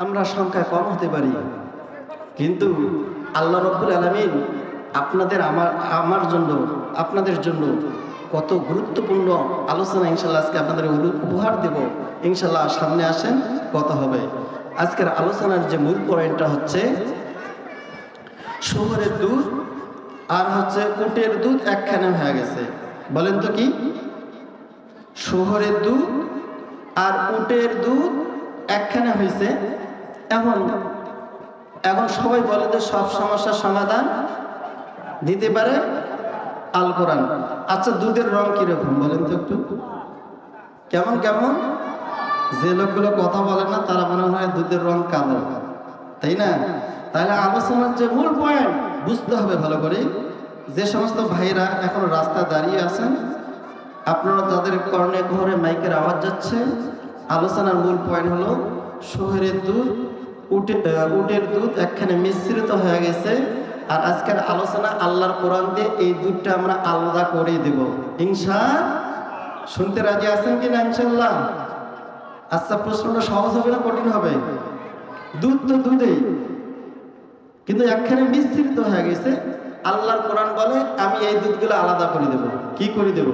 আমরা সংখ্যা কম হতে পারি, কিন্তু আল্লাহ রাব্বুল আলামিন আপনাদের আমার জন্য আপনাদের জন্য কত গুরুত্বপূর্ণ আলোচনা ইনশাল্লাহ আজকে আপনাদের উপহার দেব। ইনশাল্লাহ সামনে আসেন, কথা হবে। আজকের আলোচনার যে মূল পয়েন্টটা হচ্ছে শুয়োরের দুধ আর হচ্ছে উটের দুধ একখানে হয়ে গেছে। বলেন তো কি? শুয়োরের দুধ আর উটের দুধ একখানে হয়েছে। এখন সবাই বলে যে সব সমস্যার সমাধান দিতে পারে আল কোরআন। আচ্ছা, দুধের রং কিরকম বলেন তো একটু? কেমন কেমন? যে লোকগুলো কথা বলে না তারা মনে হয় দুধের রং কালো, তাই না? তাহলে আলোচনার যে মূল পয়েন্ট বুঝতে হবে ভালো করে। যে সমস্ত ভাইরা এখন রাস্তায় দাঁড়িয়ে আছেন, আপনারা যাদের কর্ণে ঘরে মাইকের আওয়াজ যাচ্ছে, আলোচনার মূল পয়েন্ট হলো শুয়োরের দুধ উটের দুধ একখানে মিশ্রিত হয়ে গেছে। আর আজকের আলোচনা আল্লাহর কোরআন দিয়ে এই দুধটা আমরা আলাদা করে দেব শুনতে রাজি আছেন কিনা ইনশাল্লাহ? আচ্ছা, প্রশ্নটা সহজ হবে না কঠিন হবে? দুধ তো দুধেই, কিন্তু একখানে মিশ্রিত হয়ে গেছে। আল্লাহর কোরআন বলে আমি এই দুধগুলো আলাদা করে দেব। কি করে দেব?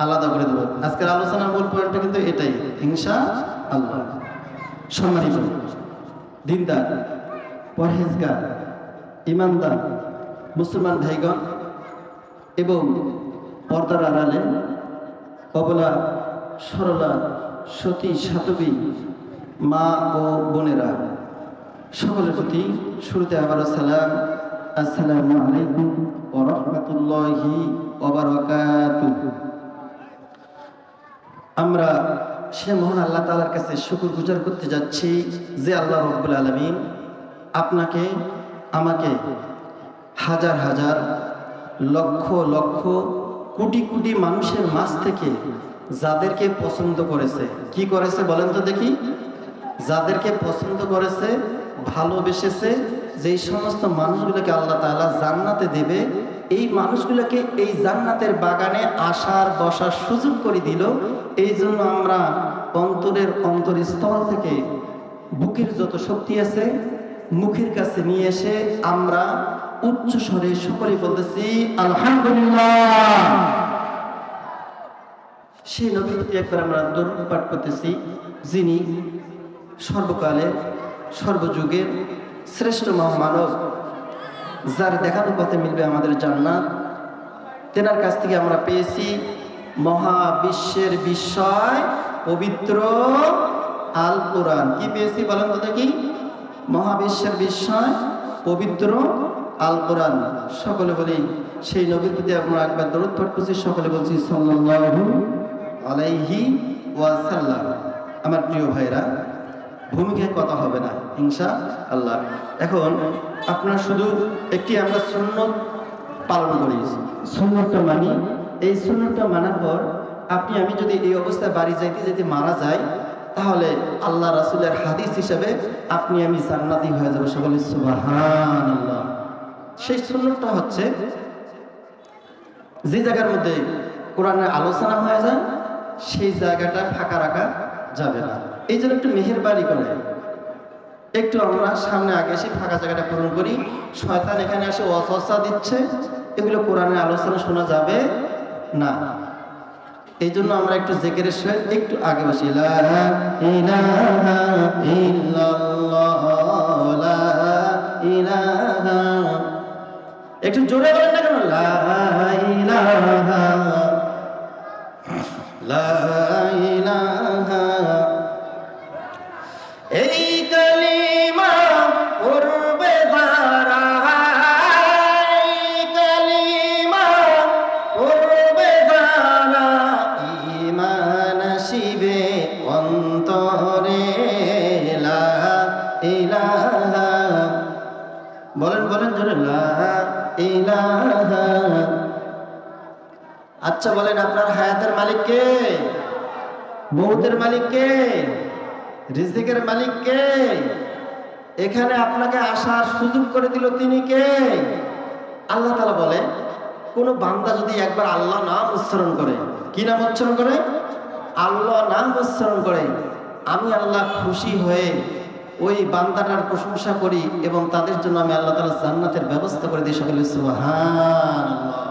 আলাদা করে দেব। আজকের আলোচনার মূল পয়েন্টটা কিন্তু এটাই ইনশাআল্লাহ। সম্মানিত দিনদার, পরহেজগার, ইমানদার মুসলমান ভাইগণ এবং পর্দার আড়ালে অবলা সরলা সতী সাধবী মা ও বোনেরা, সকলের প্রতি শুরুতে আবারও সালাম, আসসালামু আলাইকুম ওয়া রাহমাতুল্লাহি ওয়া বারাকাতুহু। আমরা সে মহান আল্লাহ তাআলার কাছে শুকরগুজার করতে যাচ্ছি যে আল্লাহ রাব্বুল আলামিন আপনাকে আমাকে হাজার হাজার লক্ষ লক্ষ কোটি কোটি মানুষের মাঝ থেকে যাদেরকে পছন্দ করেছে, কি করেছে বলেন তো দেখি? যাদেরকে পছন্দ করেছে, ভালোবেসেছে, যেই সমস্ত মানুষগুলোকে আল্লাহ তাআলা জান্নাতে দেবে, এই মানুষগুলোকে এই জান্নাতের বাগানে আসার বসার সুযোগ করে দিল। এই জন্য আমরা অন্তরের অন্তরস্থল থেকে বুকের যত শক্তি আছে মুখের কাছে নিয়ে এসে আমরা উচ্চ স্বরে সকলে বলতেছি আলহামদুলিল্লাহ। সেই নবীর প্রতি একবার আমরা দরুদ পাঠ করতেছি, যিনি সর্বকালের সর্বযুগের শ্রেষ্ঠ মহামানব, যার দেখানো পথে মিলবে আমাদের জান্নাত। তেনার কাছ থেকে আমরা পেয়েছি মহাবিশ্বের বিস্ময় পবিত্র আল কোরআন। কি পেয়েছি বলেন তো দেখি? মহাবিশ্বের বিস্ময় পবিত্র আল কোরআন। সকলে বলি সেই নবীর প্রতি আমরা একবার দরুদ পাঠ করছি, সকলে বলছি সাল্লাল্লাহু আলাইহি ওয়াসাল্লাম। আমার প্রিয় ভাইরা, ভূমিকায় কথা হবে না ইনশাআল্লাহ। এখন আপনারা শুধু একটি আমরা সুন্নত পালন করি, সুন্নতটা মানি। এই সুন্নতটা মানার পর আপনি আমি যদি এই অবস্থায় বাড়ি যাইতে যেতে মারা যাই, তাহলে আল্লাহ রাসূলের হাদিস হিসেবে আপনি আমি জান্নাতি হয়ে যাবো। সকলে সুবহানাল্লাহ। সেই সুন্নতটা হচ্ছে যে জায়গার মধ্যে কোরআনের আলোচনা হয়ে যায় সেই জায়গাটা ফাঁকা রাখা যাবে না। এই জন্য একটু মেহেরবানি করে একটু আমরা সামনে আগে এসে ফাঁকা জায়গাটা পূরণ করি। শয়তান এখানে এসে ওয়াসওয়াসা দিচ্ছে, এগুলো কোরআনের আলোচনা শোনা যাবে না। এই জন্য আমরা একটু জিকিরের সহিত একটু আগে বসি। লা ইলাহা ইল্লাল্লাহ, লা ইলাহা, একটু জোরে বলেন না কেন? লা ইলাহা, লা ইলাহা। এই কালিমা পড়বে যারা, এই কালিমা পড়বে যারা, ঈমান আসিবে অন্তরে। লা ইলাহা, বলেন বলেন জোরে, লা ইলাহা। আচ্ছা বলেন, আপনার হায়াতের মালিক কে? মৌতের মালিক কে? রিজিকের মালিক কে? এখানে আপনাকে আসার সুযোগ করে দিল তিনি কে? আল্লাহ তাআলা বলে, কোন বান্দা যদি একবার আল্লাহ নাম উচ্চারণ করে, কি নাম উচ্চারণ করে? আল্লাহ নাম উচ্চারণ করে, আমি আল্লাহ খুশি হয়ে ওই বান্দাটার প্রশংসা করি এবং তাদের জন্য আমি আল্লাহ তাআলা জান্নাতের ব্যবস্থা করে দিই। সকলে সুবহানাল্লাহ।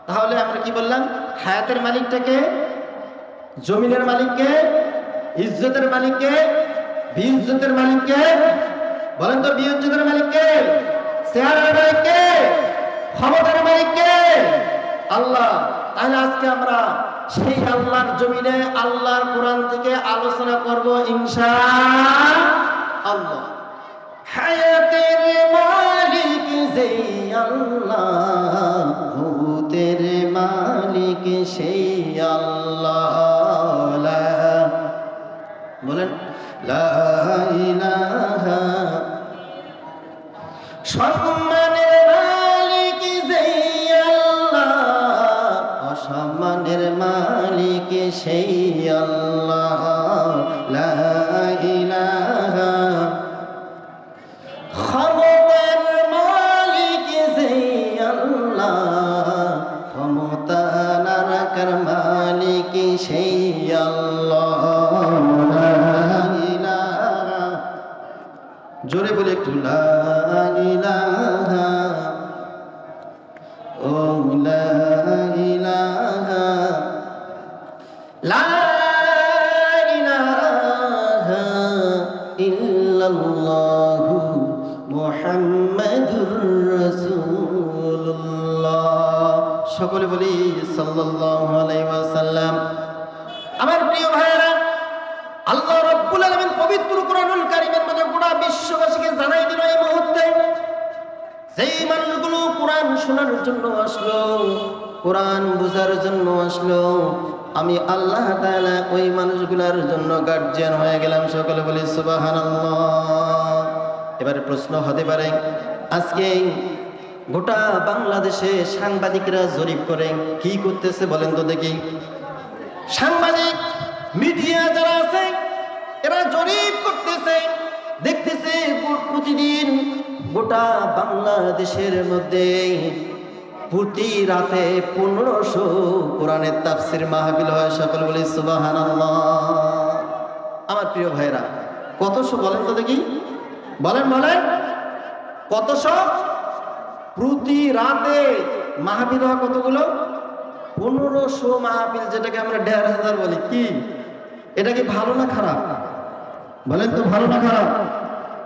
তাহলে আমরা কি বললাম? হায়াতের মালিকটাকে, জমিনের মালিককে, ইজ্জতের মালিককে, বিইজ্জতের মালিককে, বলেন তো বিইজ্জতের মালিককে, চেহারার মালিককে, ক্ষমতার মালিককে? আল্লাহ। তাহলে আজকে আমরা সেই আল্লাহর জমিনে আল্লাহর কোরআন থেকে আলোচনা করব ইনশাআল্লাহ। হায়াতের মালিক যেই আল্লাহ, মউতের মালিক সেই আল্লাহ। বলেন লা ইলাহা। সম্মানের মালিক যেই আল্লাহ, অসম্মানের মালিক সেই আল্লাহ। লা ইলাহা। ক্ষমতার মালিক যেই আল্লাহ, ক্ষমতা না রাখার মালিক সেই আল্লাহ। জোরে বলে একটু লা ইলাহা। ও লা ইলাহা, লা ইলাহা ইল্লাল্লাহু মুহাম্মাদুর রাসূলুল্লাহ। সকলে বলি সাল্লাল্লাহু আলাইহি ওয়াসাল্লাম। আমার প্রিয় ভাইরা, আল্লাহ রাব্বুল আলামিন পবিত্র কোরআনুল কারীমের মধ্যে গোটা বিশ্ববাসীকে জানাই দিল এই মুহূর্তে, যেই মানুষগুলো কোরআন শোনার জন্য আসলো, কোরআন বোঝার জন্য আসলো, আমি আল্লাহ তাআলা ওই মানুষগুলোর জন্য গার্জিয়ান হয়ে গেলাম। সকলে বলি সুবহানাল্লাহ। এবারে প্রশ্ন হতে পারে, আজকে গোটা বাংলাদেশে সাংবাদিকরা জরিপ করে কি করতেছে বলেন তো দেখি? সাংবাদিক মিডিয়া যারা আছে এরা জরিপ করতেছে, দেখতেছে প্রতিদিন গোটা বাংলাদেশের মধ্যে প্রতি রাতে 1500 কোরআনের তাফসীর মাহফিল হয়। সকল বলি সুবহানাল্লাহ। আমার প্রিয় ভাইরা, কতশো বলেন তো দেখি? বলেন বলেন, কতশো? প্রতি রাতে মাহফিল হয় কতগুলো? 1500 মাহফিল, যেটাকে আমরা 1500 বলি। কি এটা কি ভালো না খারাপ? বলেন তো ভালো না খারাপ?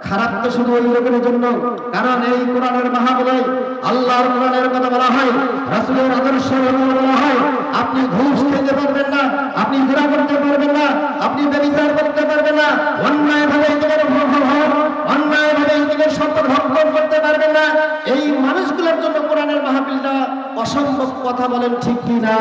খারাপ তো শুধু ওই লোকের জন্য, কারণ এই কোরআনের মাহফিলে আল্লাহর কোরআনের কথা বলা হয়, রাসূলের আদর্শ বলা হয়। আপনি ঘুষ খেতে পারবেন না, আপনি জেনা করতে পারবেন না, আপনি ব্যভিচার করতে পারবেন না, অন্যায়ভাবে ইতিমের অন্যায়ভাবে ইতিমের সম্পদ ভক্ষণ করতে পারবেন না। এই মানুষগুলোর জন্য কোরআনের মাহফিলটা অসম্ভব কথা, বলেন ঠিক কি না?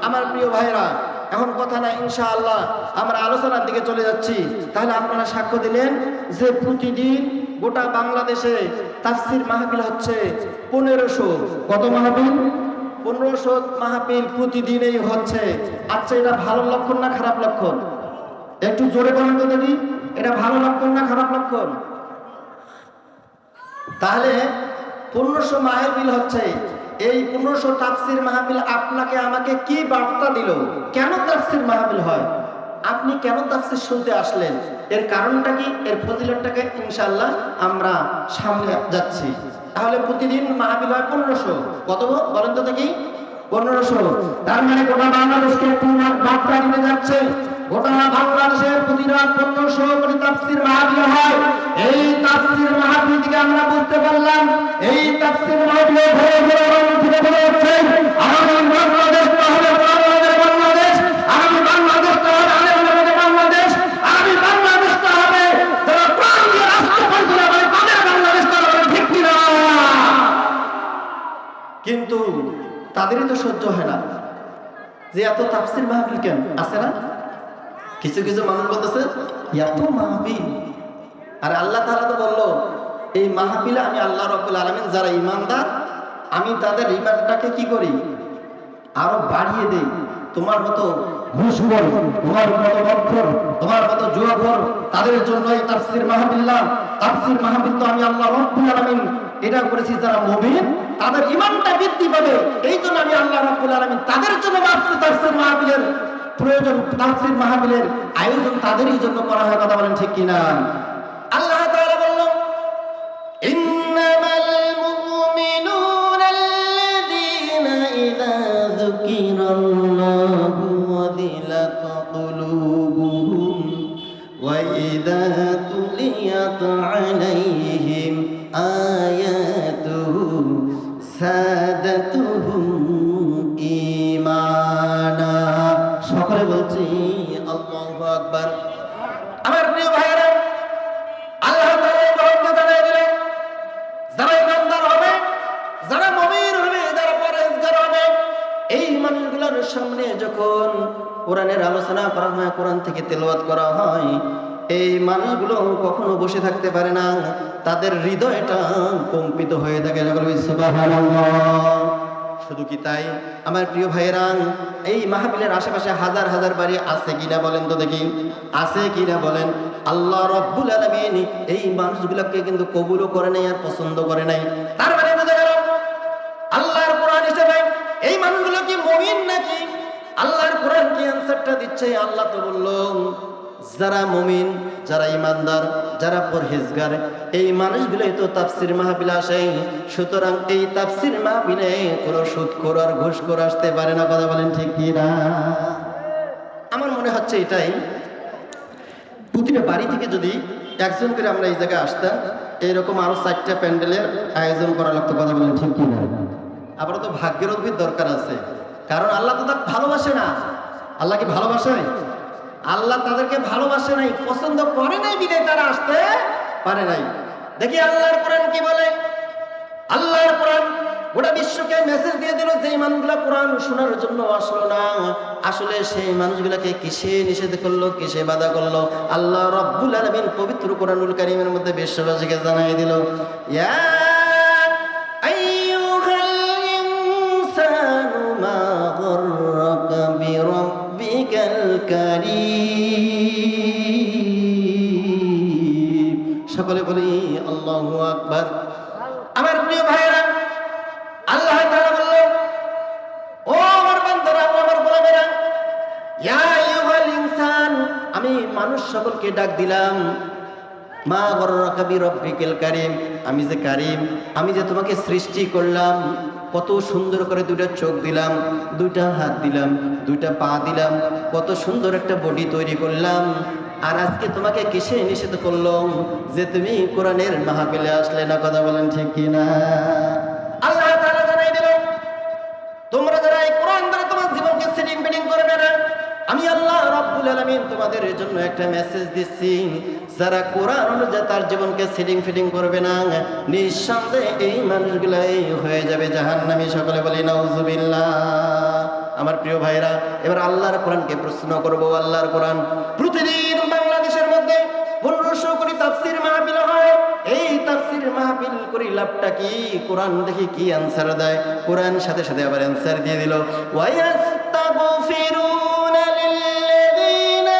আমার প্রিয় ভাইরা, এখন কথা না, ইনশাআল্লাহ আমরা আলোচনার দিকে চলে যাচ্ছি। তাহলে আপনারা সাক্ষ্য দিলেন যে প্রতিদিন গোটা বাংলাদেশে তাফসীর মাহফিল হচ্ছে 1500। কত মাহফিল? 1500 মাহফিল প্রতিদিনই হচ্ছে। আচ্ছা, এটা ভালো লক্ষণ না খারাপ লক্ষণ? একটু জোরে বলেন তো দেখি, এটা ভালো লক্ষণ না খারাপ লক্ষণ? তাহলে 1500 মাহফিল হচ্ছে, এই 1500 তাফসীর মাহফিল আপনাকে আমাকে কি বার্তা দিল? কেন তাফসীর মাহফিল হয়? আপনি কেন তাফসীর শুনতে আসলেন? এর কারণটা কি? এর ফজিলতটাকে ইনশাআল্লাহ আমরা সামনে যাচ্ছি। তাহলে প্রতিদিন মাহফিল হয় 1500। কত বলেন তো দেখি? 1500। তার মানে গোটা বাংলাদেশকে বার্তা দিতে যাচ্ছে। গোটা বাংলাদেশের প্রতি রাত 1500 করে তাফসীর মাহফিল হয়। এই তাফসীর মাহফিল থেকে আমরা বুঝতে পারলাম, এই তাফসীর মাহফিল ঘরে ঘরে অনুষ্ঠিত হচ্ছে। আগামী বাংলাদেশ তাহলে বাংলাদেশ, আগামী বাংলাদেশ তাহলে আমাদের বাংলাদেশ, আগামী বাংলাদেশ তাহলে যারা প্রাণ দিয়ে রাষ্ট্র পরিচালনা করে তাদের বাংলাদেশ তাহলে, ঠিক কিনা? কিন্তু তাদেরই তো সহ্য হয় না যে এত তাফসীর মাহফিল কেন আছে না? কিছু কিছু মানুষ বলতেছে এত মাহফিল, আর আল্লাহ তাআলা তো বললো এই মাহফিলে আমি আল্লাহ রাব্বুল আলামিন যারা ঈমানদার, আমি তাদের ঈমানটাকে কি করি? আরো বাড়িয়ে দেই। তোমার মতো ঘুষখোর, তোমার মতো মদখোর, তোমার মতো জুয়াখোর, তাদের জন্য এই তাফসীর মাহফিল না। তাফসীর মাহফিল তো আমি আল্লাহ রাব্বুল আলামিন এটা করেছি, যারা মুমিন তাদের ঈমানটা বৃদ্ধি পাবে, এই জন্য আমি আল্লাহ রাব্বুল আলামিন তাদের জন্য তাফসীর মাহফিলের প্রয়োজন, তাফসীর মাহফিলের আয়োজন তাদেরই জন্য করা হয়। কথা বলেন ঠিক কিনা? وإذا تليت عليهم آياته زادتهم ঈমানা। সকলে বলছি আল্লাহু আকবার। আমার প্রিয় ভাইরা, আল্লাহ তাআলা বরকত জানিয়ে দিলেন, যারা ইমানদার হবে, যারা মুমিন হবে, যারা পরহেজগার হবে, এই মানুষগুলোর সামনে যখন কোরআনের আলোচনা করা হয়, কোরআন থেকে তেলাওয়াত করা হয়, এই মানুষগুলো কখনো বসে থাকতে পারে না, তাদের হৃদয়টা কম্পিত হয়ে থাকে। সুবহানাল্লাহ। শুধু কি তাই আমার প্রিয় ভাইয়েরা, এই মাহফিলের আশেপাশে হাজার হাজার বাড়ি আছে কিনা বলেন তো দেখি, আছে কিনা বলেন। আল্লাহ রাব্বুল আলামিন এই মানুষগুলোকে কিন্তু কবুলও করে নাই আর পছন্দ করে নাই। তার মানে বোঝা গেল আল্লাহর কোরআন হিসেবে এই মানুষগুলো কি মুমিন নাকি? আল্লাহর কোরআন কি অ্যানসারটা দিচ্ছে? আল্লাহ তো বলল যারা মুমিন, যারা ইমানদার, যারা পরহেজগার, এই মানুষগুলোই তো তাফসীর মাহফিলে আসে। সুতরাং এই তাফসীর মাহফিলে কোনো সুদখোর আর ঘুষখোর আসতে পারে না। কথা বলেন ঠিক কি না? আমার মনে হচ্ছে এটাই, প্রতিটা বাড়ি থেকে যদি একজন করে আমরা এই জায়গায় আসতাম, এইরকম আরো 4টা প্যান্ডেলের আয়োজন করা লাগতো। কথা বলেন ঠিক কি না? আবার তো ভাগ্যের উদ্ভিদ দরকার আছে, কারণ আল্লাহ তো তাকে ভালোবাসে না। আল্লাহ কি ভালোবাসে? আল্লাহ তাদেরকে ভালোবাসে নাই, পছন্দ করে নাই, বিদায় তারা আসতে পারে নাই। দেখি আল্লাহর কোরআন কি বলে। আল্লাহর কোরআন গোটা বিশ্বকে মেসেজ দিয়ে দিল, যে মানুষগুলা কোরআন শোনার জন্য আসলো না, আসলে সেই মানুষগুলাকে কিসে নিষেধ করলো, কিসে বাধা করলো? আল্লাহ রাব্বুল আলামিন পবিত্র কোরআনুল কারীমের মধ্যে বিশ্ববাসীকে জানিয়ে দিল, ইয়া আইয়ুহাল ইনসানু মা গররাকা বিরাব্বিকাল কারীম। সকলে বলি আল্লাহু আকবার। আমার প্রিয় ভাইরা, আল্লাহ তাআলা বললেন, ও আমার বান্দারা, আমার গোলামেরা, ইয়া আইয়ুহাল ইনসান, আমি মানুষ সকলকে ডাক দিলাম, মা গররাকা বিরাব্বিকাল কারীম, আমি যে কারীম, আমি যে তোমাকে সৃষ্টি করলাম, কত সুন্দর করে 2টা চোখ দিলাম, 2টা হাত দিলাম, 2টা পা দিলাম, কত সুন্দর একটা বডি তৈরি করলাম। আর আজকে তোমাকে কিসে নিষেধ করলো? যে তুমি কোরআনের মাহফিলে আসলে না। কথা বলেন ঠিক কি না? আল্লাহ তাআলা জানাই দিল, তোমরা যারা এই কোরআন দ্বারা তোমার জীবনকে সেটিং ফিটিং করবে না, আমি আল্লাহ রাব্বুল আলামিন তোমাদের জন্য একটা মেসেজ দিচ্ছি, যারা কোরআন অনুযায়ী তার জীবনকে সেটিং ফিটিং করবে না, নিঃসন্দেহে এই মানুষগুলাই হয়ে যাবে জাহান্নামী। সকলে বলি নাউজুবিল্লাহ। আমার প্রিয় ভাইরা, এবার আল্লাহর কোরআনকে প্রশ্ন করব। আল্লাহর কোরআন প্রতিদিন বাংলাদেশের মধ্যে 1500 কোটি তাফসীর মাহফিল হয়। এই তাফসীর মাহফিল করি লাভটা কি? কোরআন দেখি কি অ্যানসার দেয়। কোরআন সাথে সাথে আবার অ্যানসার দিয়ে দিল, ওয়ায়াস্তাগফিরুনা লিল্লাযীনা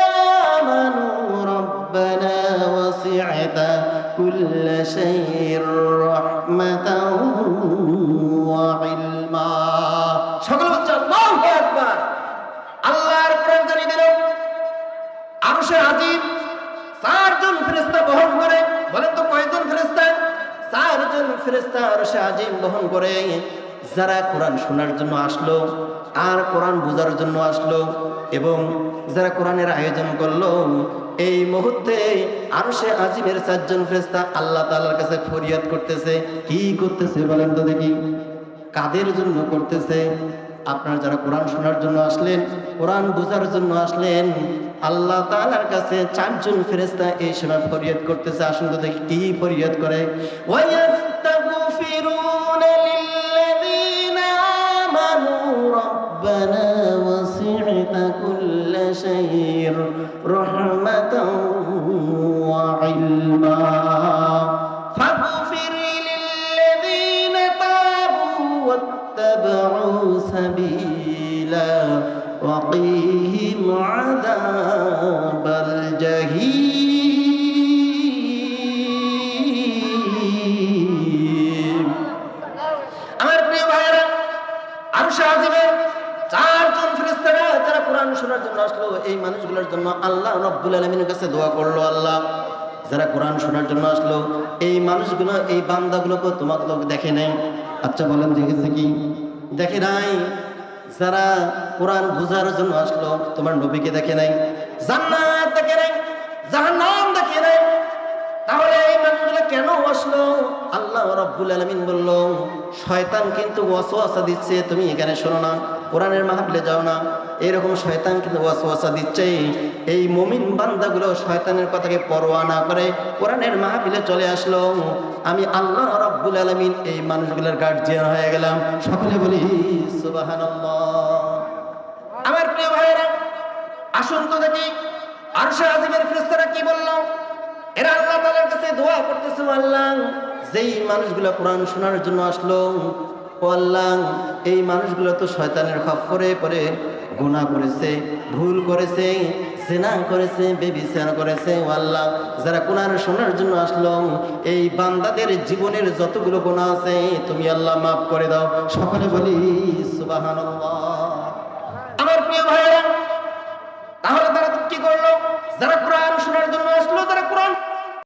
আমানু রাব্বানা ওয়াসি'তা কুল্লা শাইইন রাহমাতাও ওয়া ইলমা। সকল বলছে আল্লাহু আকবার। আল্লাহর কোরআন জানিয়ে দিল, আরশে আজিম 4 জন ফেরেশতা বহন করে। বলেন তো কয়জন ফেরেশতা? 4 জন ফেরেশতা আরশে আজিম বহন করে। যারা কোরআন শোনার জন্য আসলো আর কোরআন বোঝার জন্য আসলো, এবং যারা কোরআনের আয়োজন করলো, এই মুহূর্তে আরশে আজিমের 4 জন ফেরেশতা আল্লাহ তাআলার কাছে ফরিয়াদ করতেছে। কি করতেছে বলেন তো দেখি? কাদের জন্য করতেছে? আপনারা যারা কোরআন শোনার জন্য আসলেন, কোরআন বোঝার জন্য আসলেন, আল্লাহ তাআলার কাছে 4 জন ফেরেশতা এই সময় ফরিয়াদ করতেছে। আসুন তো দেখি কি ফরিয়াদ করে। ওয়ায়াস্তাগফিরুনা লিল্লাযীনা আমানু রাব্বানা ওয়াসি'তা কুল্লা শাইইন রাহমাতাও ওয়া ইলমা ফাগফির লিল্লাযীনা তাবু ওয়াত্তাবাউ সাবিলা وقيهم عذاب الجحيم। আমার প্রিয় ভাইরা, আরশে আজিমের 4 জন ফেরেশতা যারা কোরআন শোনার জন্য আসলো, এই মানুষগুলোর জন্য আল্লাহ রাব্বুল আলামিনের কাছে দোয়া করলো, আল্লাহ যারা কোরআন শোনার জন্য আসলো, এই মানুষগুলো, এই বান্দাগুলোকে তোমাকে তো দেখে নাই। আচ্ছা বলেন, দেখেছে কি? দেখে নাই। যারা কোরআন বোঝার জন্য আসলো, তোমার নবীকে দেখে নাই, জান্নাত দেখে নাই, জাহান্নাম আসলো, আল্লাহ রাব্বুল আলামিন বলল, শয়তান কিন্তু ওয়াসওয়াসা দিচ্ছে, তুমি এখানে শোনো না, কোরআনের মাহফিলে যাও না। এরকম শয়তান কিন্তু ওয়াসওয়াসা দিচ্ছে। এই মুমিন বান্দাগুলো শয়তানের কথাকে পরোয়া না করে কোরআনের মাহফিলে চলে আসলো। আমি আল্লাহ রাব্বুল আলামিন এই মানুষগুলোর গার্জিয়ান হয়ে গেলাম। সকলে বলি সুবহানাল্লাহ। আমার প্রিয় ভাইয়েরা, আসুন তো দেখি আরশে আজিমের ফেরেশতারা কি বলল। এরা আল্লাহ তাআলার কাছে দোয়া করতেছে, আল্লাহ যেই মানুষগুলো কোরআন শোনার জন্য আসলো, ও আল্লাহ এই মানুষগুলো তো শয়তানের খপ্পরে পড়ে গুনাহ করেছে, ভুল করেছে, জিনা করেছে, ব্যভিচার করেছে। ও আল্লাহ যারা কোরআন শোনার জন্য আসলো, এই বান্দাদের জীবনের যতগুলো গুনাহ আছে তুমি আল্লাহ মাফ করে দাও। সকলে বলি সুবহানাল্লাহ। আমার প্রিয় ভাইয়েরা, তাহলে তারা কি করলো? যারা কোরআন শোনার জন্য আসলো, যারা কোরআন